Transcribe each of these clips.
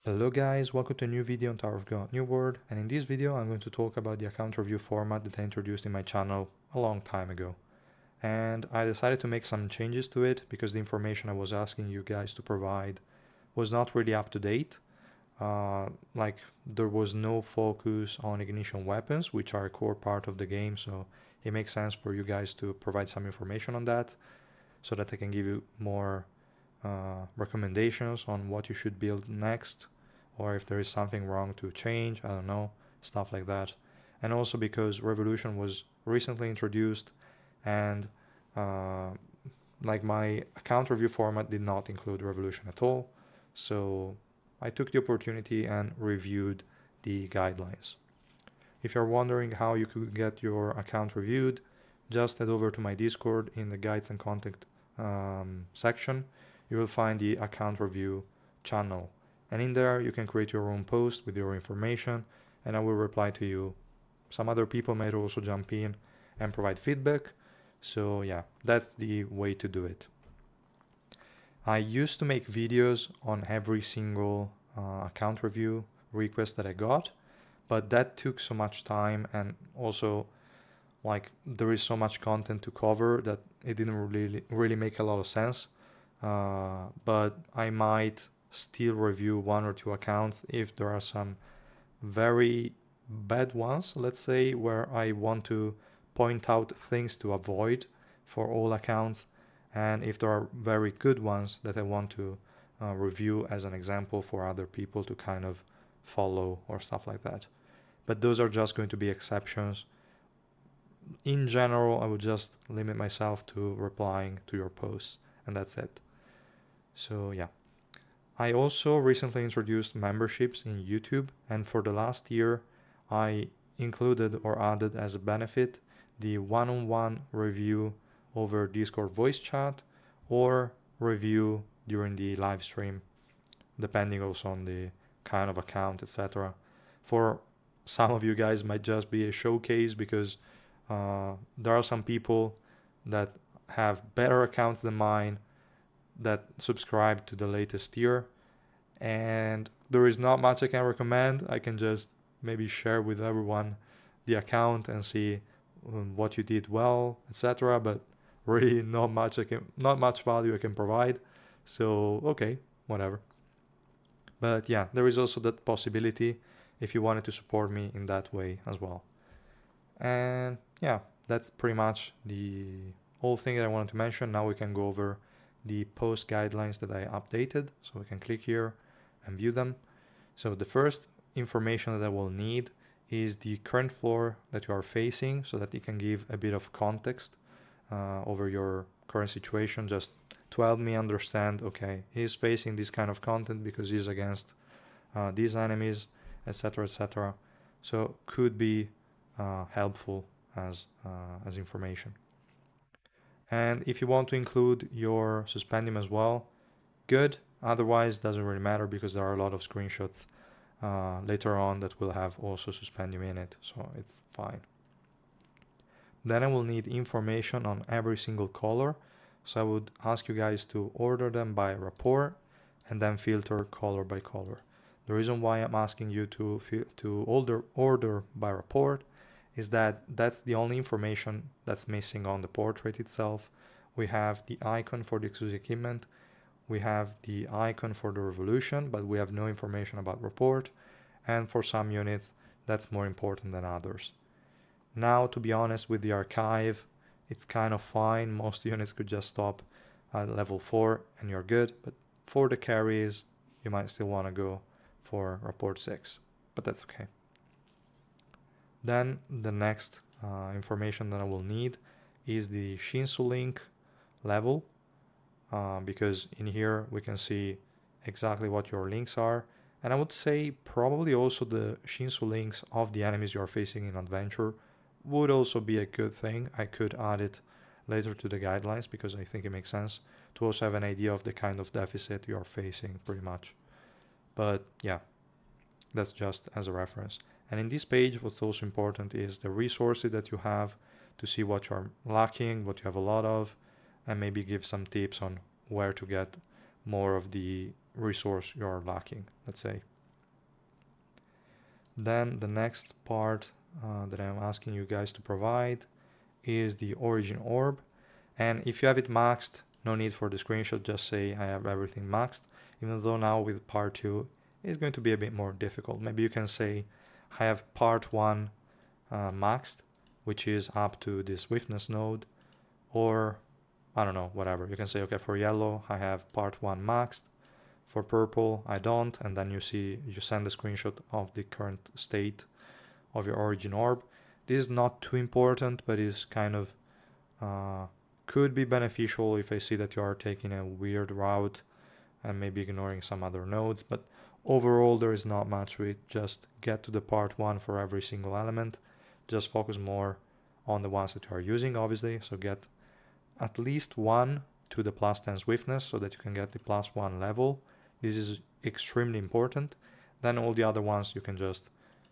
Hello guys, welcome to a new video on Tower of God New World, and in this video I'm going to talk about the account review format that I introduced in my channel a long time ago. And I decided to make some changes to it because the information I was asking you guys to provide was not really up to date. Like there was no focus on ignition weapons, which are a core part of the game, so it makes sense for you guys to provide some information on that so that I can give you more recommendations on what you should build next, or if there is something wrong to change, I don't know, stuff like that. And also because Revolution was recently introduced and like my account review format did not include Revolution at all, so I took the opportunity and reviewed the guidelines. If you're wondering how you could get your account reviewed, just head over to my Discord in the guides and contact section. You will find the account review channel, and in there you can create your own post with your information and I will reply to you. Some other people might also jump in and provide feedback, so yeah, that's the way to do it. I used to make videos on every single account review request that I got, but that took so much time, and also like there is so much content to cover that it didn't really make a lot of sense. But I might still review one or two accounts if there are some very bad ones, let's say, where I want to point out things to avoid for all accounts, and if there are very good ones that I want to review as an example for other people to kind of follow or stuff like that. But those are just going to be exceptions. In general, I would just limit myself to replying to your posts, and that's it. So yeah, I also recently introduced memberships in YouTube, and for the last year I included or added as a benefit the one-on-one review over Discord voice chat or review during the live stream, depending also on the kind of account, etc. For some of you guys might just be a showcase because there are some people that have better accounts than mine that subscribe to the latest tier, and there is not much I can recommend. I can just maybe share with everyone the account and see what you did well, etc. But really not much value I can provide. So okay, whatever. But yeah, there is also that possibility if you wanted to support me in that way as well. And yeah, that's pretty much the whole thing that I wanted to mention. Now we can go over the post guidelines that I updated, so we can click here and view them. So the first information that I will need is the current floor that you are facing, so that it can give a bit of context over your current situation, just to help me understand, okay, he's facing this kind of content because he's against these enemies, etc., etc. So could be helpful as information. And if you want to include your suspendium as well, good. Otherwise, doesn't really matter because there are a lot of screenshots later on that will have also suspendium in it, so it's fine. Then I will need information on every single color, so I would ask you guys to order them by rapport and then filter color by color. The reason why I'm asking you to order by rapport is that that's the only information that's missing on the portrait itself. We have the icon for the exclusive equipment, we have the icon for the revolution, but we have no information about report, and for some units that's more important than others. Now, to be honest, with the archive, it's kind of fine. Most units could just stop at level 4 and you're good, but for the carries you might still want to go for report 6, but that's okay. Then the next information that I will need is the Shinsu link level, because in here we can see exactly what your links are, and I would say probably also the Shinsu links of the enemies you are facing in adventure would also be a good thing. I could add it later to the guidelines because I think it makes sense to also have an idea of the kind of deficit you are facing pretty much. But yeah, that's just as a reference. And in this page, what's also important is the resources that you have to see what you're lacking, what you have a lot of, and maybe give some tips on where to get more of the resource you're lacking, let's say. Then the next part that I'm asking you guys to provide is the origin orb. And if you have it maxed, no need for the screenshot, just say I have everything maxed. Even though now with part 2 it's going to be a bit more difficult. Maybe you can say I have part 1 maxed, which is up to the swiftness node, or I don't know, whatever. You can say, okay, for yellow I have part 1 maxed, for purple I don't, and then you send a screenshot of the current state of your origin orb. This is not too important, but is kind of could be beneficial if I see that you are taking a weird route and maybe ignoring some other nodes. But overall there is not much to it. Just get to the part 1 for every single element. Just focus more on the ones that you are using, obviously. So get at least 1 to the plus 10 swiftness so that you can get the plus 1 level. This is extremely important. Then all the other ones you can just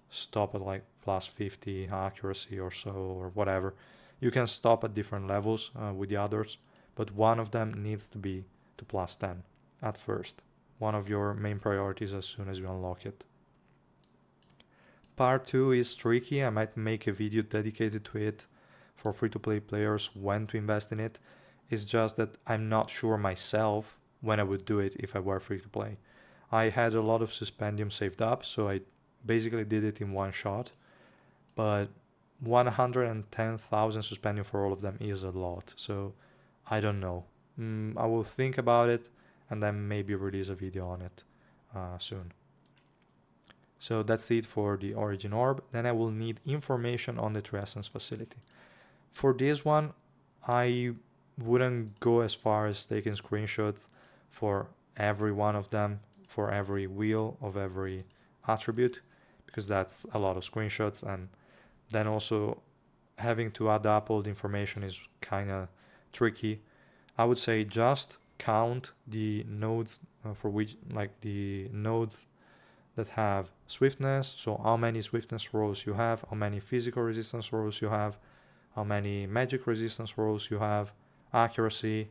stop at like plus 50 accuracy or so, or whatever. You can stop at different levels with the others, but one of them needs to be to plus 10 at first. One of your main priorities as soon as you unlock it. Part 2 is tricky. I might make a video dedicated to it for free-to-play players when to invest in it. It's just that I'm not sure myself when I would do it if I were free-to-play. I had a lot of Suspendium saved up, so I basically did it in one shot, but 110,000 Suspendium for all of them is a lot, so I don't know. I will think about it and then maybe release a video on it soon. So that's it for the origin orb. Then I will need information on the Tressence facility. For this one, I wouldn't go as far as taking screenshots for every one of them, for every wheel of every attribute, because that's a lot of screenshots, and then also having to add up all the information is kind of tricky. I would say just count the nodes for which, like the nodes that have swiftness, so how many swiftness rows you have, how many physical resistance rows you have, how many magic resistance rows you have, accuracy,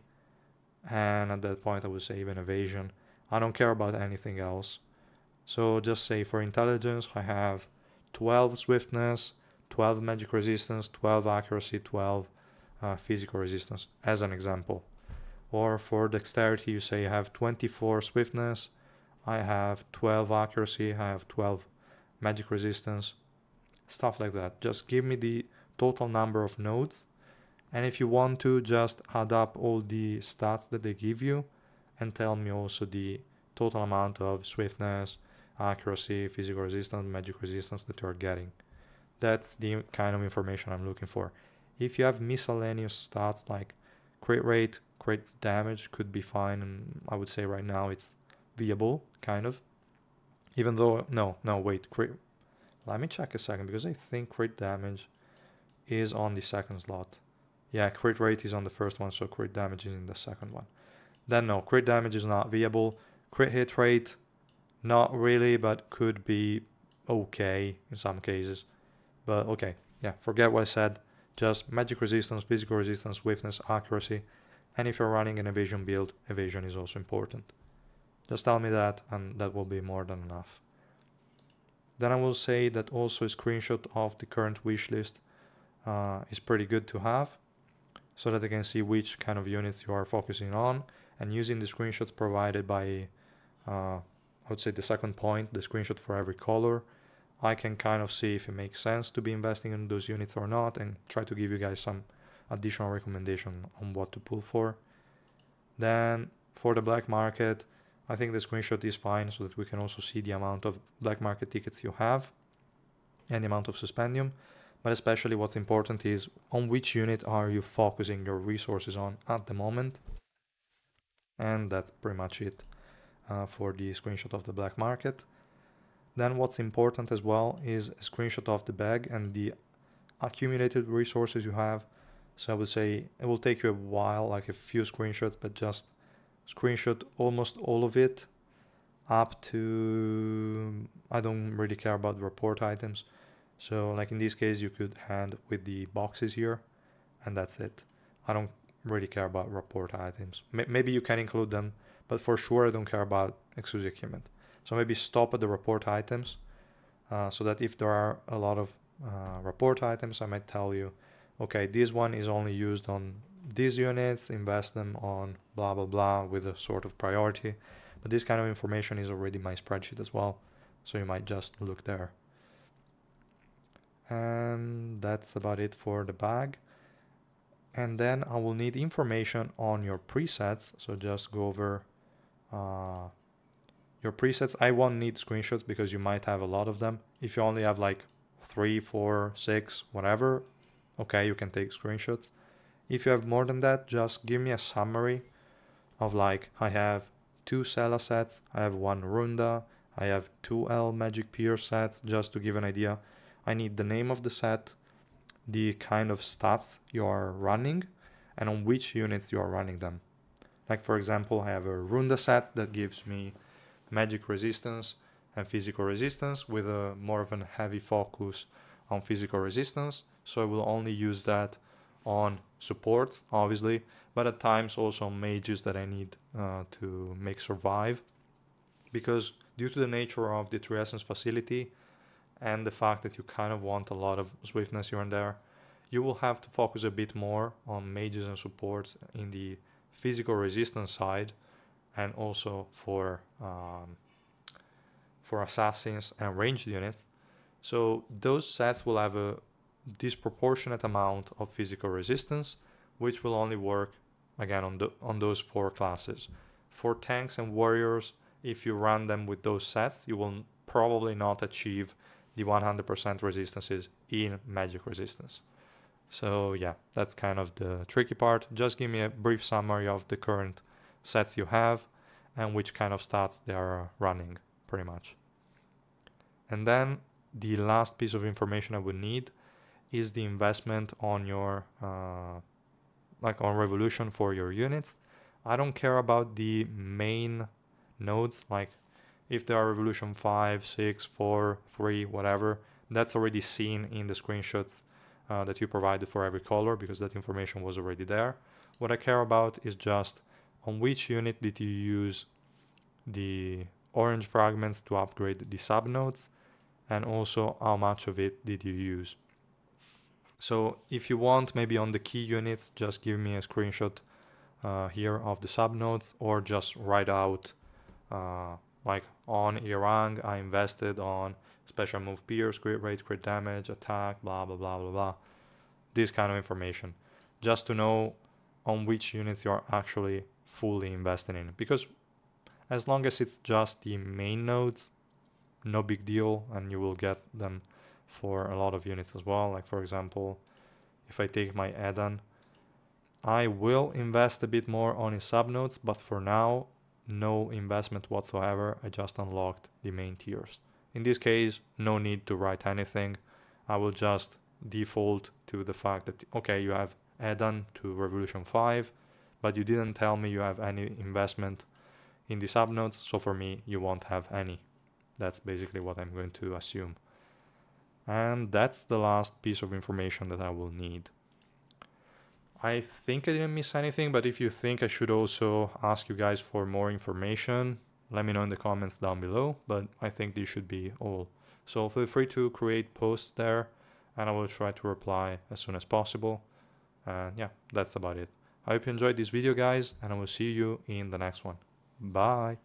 and at that point I would say even evasion. I don't care about anything else. So just say for intelligence I have 12 swiftness, 12 magic resistance, 12 accuracy, 12 physical resistance as an example. Or for dexterity you say I have 24 swiftness, I have 12 accuracy, I have 12 magic resistance, stuff like that. Just give me the total number of nodes, and if you want to, just add up all the stats that they give you and tell me also the total amount of swiftness, accuracy, physical resistance, magic resistance that you are getting. That's the kind of information I'm looking for. If you have miscellaneous stats like crit rate, crit damage could be fine, and I would say right now it's viable, kind of. Even though, no, wait, crit. Let me check a second, because I think crit damage is on the second slot. Yeah, crit rate is on the first one, so crit damage is in the second one. Then no, crit damage is not viable. Crit hit rate, not really, but could be okay in some cases. But okay, yeah, forget what I said. Just magic resistance, physical resistance, swiftness, accuracy. And if you're running an evasion build, evasion is also important. Just tell me that, and that will be more than enough. Then I will say that also a screenshot of the current wish list is pretty good to have, so that I can see which kind of units you are focusing on, and using the screenshots provided by, I would say the second point, the screenshot for every color, I can kind of see if it makes sense to be investing in those units or not, and try to give you guys some additional recommendation on what to pull for. Then for the black market, I think the screenshot is fine, so that we can also see the amount of black market tickets you have and the amount of Suspendium. But especially what's important is on which unit are you focusing your resources on at the moment. And that's pretty much it for the screenshot of the black market. Then what's important as well is a screenshot of the bag and the accumulated resources you have. So I would say it will take you a while, like a few screenshots, but just screenshot almost all of it up to, I don't really care about the report items. So like in this case, you could hand with the boxes here, and that's it. I don't really care about report items. Maybe you can include them, but for sure I don't care about exclusive equipment. So maybe stop at the report items, so that if there are a lot of report items, I might tell you, okay, this one is only used on these units, invest them on blah blah blah with a sort of priority. But this kind of information is already in my spreadsheet as well, so you might just look there. And that's about it for the bag. And then I will need information on your presets, so just go over your presets. I won't need screenshots because you might have a lot of them. If you only have like 3, 4, 6, whatever, okay, you can take screenshots. If you have more than that, just give me a summary of like, I have 2 Sela sets, I have 1 Runda, I have 2 L Magic Peer sets, just to give an idea. I need the name of the set, the kind of stats you are running, and on which units you are running them. Like for example, I have a Runda set that gives me magic resistance and physical resistance with a more of a heavy focus on physical resistance. So I will only use that on supports, obviously, but at times also on mages that I need to make survive. Because due to the nature of the Tressence facility and the fact that you kind of want a lot of swiftness here and there, you will have to focus a bit more on mages and supports in the physical resistance side, and also for assassins and ranged units. So those sets will have a disproportionate amount of physical resistance, which will only work again on those 4 classes. For tanks and warriors, if you run them with those sets, you will probably not achieve the 100% resistances in magic resistance. So yeah, that's kind of the tricky part. Just give me a brief summary of the current sets you have and which kind of stats they are running, pretty much. And then the last piece of information I would need is the investment on your like on Revolution for your units. I don't care about the main nodes, like if they are Revolution 5, 6, 4, 3, whatever, that's already seen in the screenshots that you provided for every color, because that information was already there. What I care about is just on which unit did you use the orange fragments to upgrade the subnodes, and also how much of it did you use. So if you want, maybe on the key units, just give me a screenshot here of the subnodes, or just write out like on Irang I invested on special move pierce, crit rate, crit damage, attack, blah blah blah blah blah. This kind of information, just to know on which units you are actually fully invested in. Because as long as it's just the main nodes, no big deal, and you will get them for a lot of units as well. Like for example, if I take my Edan, I will invest a bit more on his subnodes, but for now, no investment whatsoever. I just unlocked the main tiers. In this case, no need to write anything. I will just default to the fact that, okay, you have Edan to Revolution 5, but you didn't tell me you have any investment in the subnodes, so for me, you won't have any. That's basically what I'm going to assume. And that's the last piece of information that I will need. I think I didn't miss anything, but if you think I should also ask you guys for more information, let me know in the comments down below, but I think this should be all. So feel free to create posts there, and I will try to reply as soon as possible. And yeah, that's about it. I hope you enjoyed this video, guys, and I will see you in the next one. Bye!